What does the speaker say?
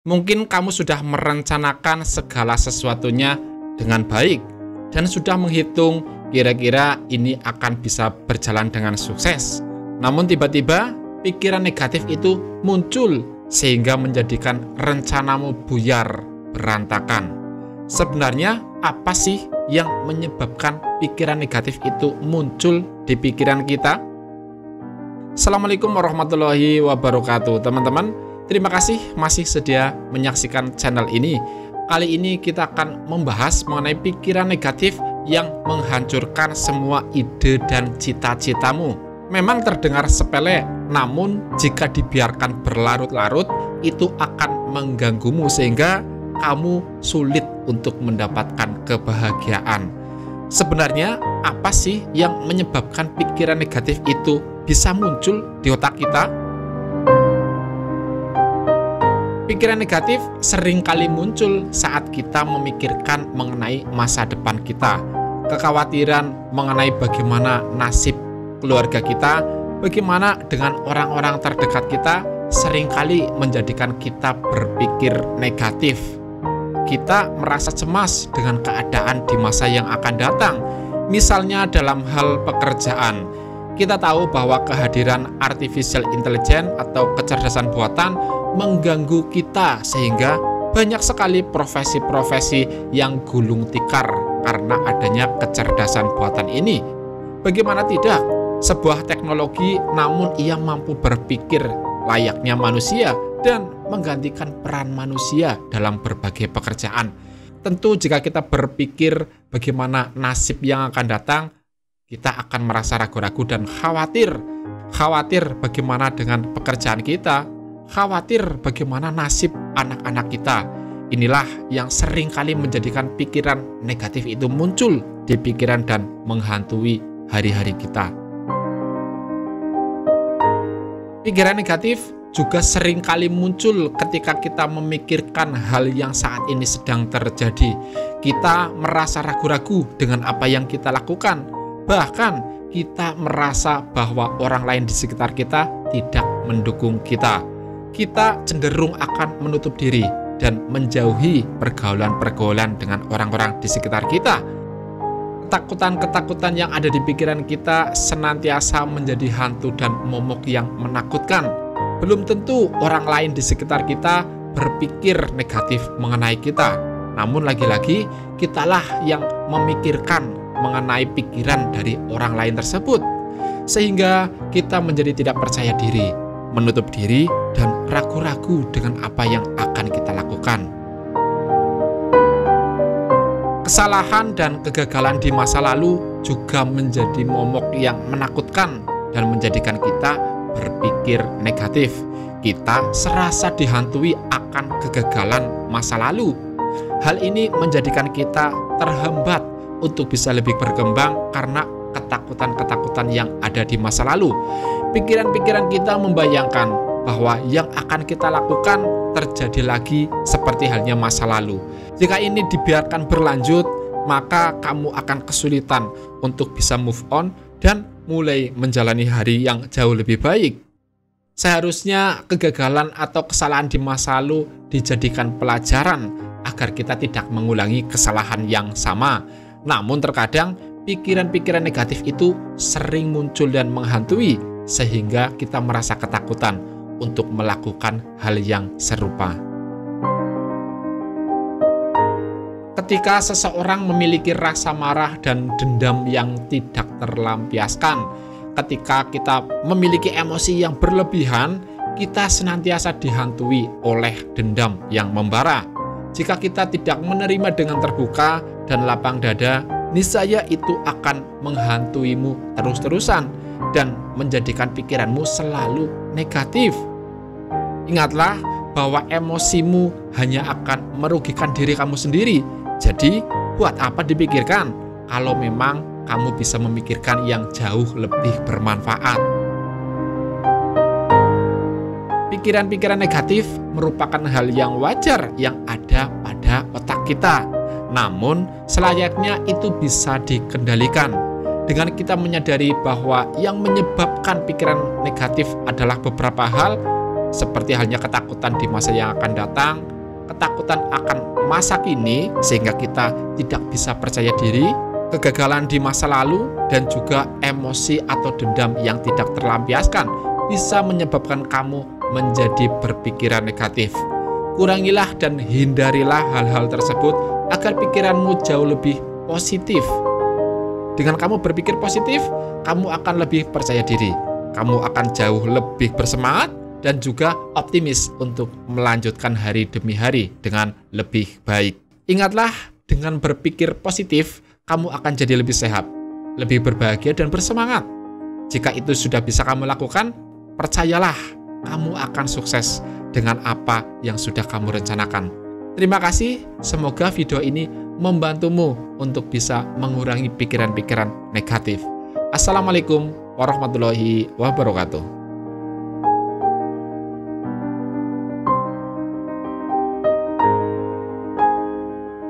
Mungkin kamu sudah merencanakan segala sesuatunya dengan baik dan sudah menghitung kira-kira ini akan bisa berjalan dengan sukses. Namun tiba-tiba pikiran negatif itu muncul sehingga menjadikan rencanamu buyar, berantakan. Sebenarnya apa sih yang menyebabkan pikiran negatif itu muncul di pikiran kita? Assalamualaikum warahmatullahi wabarakatuh, teman-teman. Terima kasih masih sedia menyaksikan channel ini. Kali ini kita akan membahas mengenai pikiran negatif yang menghancurkan semua ide dan cita-citamu. Memang terdengar sepele, namun jika dibiarkan berlarut-larut, itu akan mengganggumu sehingga kamu sulit untuk mendapatkan kebahagiaan. Sebenarnya apa sih yang menyebabkan pikiran negatif itu bisa muncul di otak kita? Pikiran negatif sering kali muncul saat kita memikirkan mengenai masa depan kita. Kekhawatiran mengenai bagaimana nasib keluarga kita, bagaimana dengan orang-orang terdekat kita, seringkali menjadikan kita berpikir negatif. Kita merasa cemas dengan keadaan di masa yang akan datang. Misalnya dalam hal pekerjaan, kita tahu bahwa kehadiran artificial intelligence atau kecerdasan buatan mengganggu kita sehingga banyak sekali profesi-profesi yang gulung tikar karena adanya kecerdasan buatan ini. Bagaimana tidak, sebuah teknologi namun ia mampu berpikir layaknya manusia dan menggantikan peran manusia dalam berbagai pekerjaan. Tentu jika kita berpikir bagaimana nasib yang akan datang, kita akan merasa ragu-ragu dan khawatir. Khawatir bagaimana dengan pekerjaan kita, khawatir bagaimana nasib anak-anak kita. Inilah yang sering kali menjadikan pikiran negatif itu muncul di pikiran dan menghantui hari-hari kita. Pikiran negatif juga sering kali muncul ketika kita memikirkan hal yang saat ini sedang terjadi. Kita merasa ragu-ragu dengan apa yang kita lakukan. Bahkan kita merasa bahwa orang lain di sekitar kita tidak mendukung kita. Kita cenderung akan menutup diri dan menjauhi pergaulan-pergaulan dengan orang-orang di sekitar kita. Ketakutan-ketakutan yang ada di pikiran kita senantiasa menjadi hantu dan momok yang menakutkan. Belum tentu orang lain di sekitar kita berpikir negatif mengenai kita. Namun lagi-lagi kitalah yang memikirkan mengenai pikiran dari orang lain tersebut. Sehingga kita menjadi tidak percaya diri, menutup diri, dan ragu-ragu dengan apa yang akan kita lakukan. Kesalahan dan kegagalan di masa lalu juga menjadi momok yang menakutkan dan menjadikan kita berpikir negatif. Kita serasa dihantui akan kegagalan masa lalu. Hal ini menjadikan kita terhambat untuk bisa lebih berkembang karena ketakutan-ketakutan yang ada di masa lalu. Pikiran-pikiran kita membayangkan bahwa yang akan kita lakukan terjadi lagi seperti halnya masa lalu. Jika ini dibiarkan berlanjut, maka kamu akan kesulitan untuk bisa move on dan mulai menjalani hari yang jauh lebih baik. Seharusnya kegagalan atau kesalahan di masa lalu dijadikan pelajaran agar kita tidak mengulangi kesalahan yang sama. Namun terkadang pikiran-pikiran negatif itu sering muncul dan menghantui sehingga kita merasa ketakutan untuk melakukan hal yang serupa. Ketika seseorang memiliki rasa marah dan dendam yang tidak terlampiaskan, ketika kita memiliki emosi yang berlebihan, kita senantiasa dihantui oleh dendam yang membara. Jika kita tidak menerima dengan terbuka dan lapang dada, niscaya itu akan menghantuimu terus-terusan dan menjadikan pikiranmu selalu negatif. Ingatlah bahwa emosimu hanya akan merugikan diri kamu sendiri. Jadi, buat apa dipikirkan kalau memang kamu bisa memikirkan yang jauh lebih bermanfaat? Pikiran-pikiran negatif merupakan hal yang wajar yang ada pada otak kita. Namun, selayaknya itu bisa dikendalikan dengan kita menyadari bahwa yang menyebabkan pikiran negatif adalah beberapa hal. seperti halnya ketakutan di masa yang akan datang, ketakutan akan masa kini sehingga kita tidak bisa percaya diri, kegagalan di masa lalu, dan juga emosi atau dendam yang tidak terlampiaskan bisa menyebabkan kamu menjadi berpikiran negatif. Kurangilah dan hindarilah hal-hal tersebut agar pikiranmu jauh lebih positif. Dengan kamu berpikir positif, kamu akan lebih percaya diri. Kamu akan jauh lebih bersemangat dan juga optimis untuk melanjutkan hari demi hari dengan lebih baik. Ingatlah, dengan berpikir positif, kamu akan jadi lebih sehat, lebih berbahagia dan bersemangat. Jika itu sudah bisa kamu lakukan, percayalah, kamu akan sukses dengan apa yang sudah kamu rencanakan. Terima kasih, semoga video ini membantumu untuk bisa mengurangi pikiran-pikiran negatif. Assalamualaikum warahmatullahi wabarakatuh.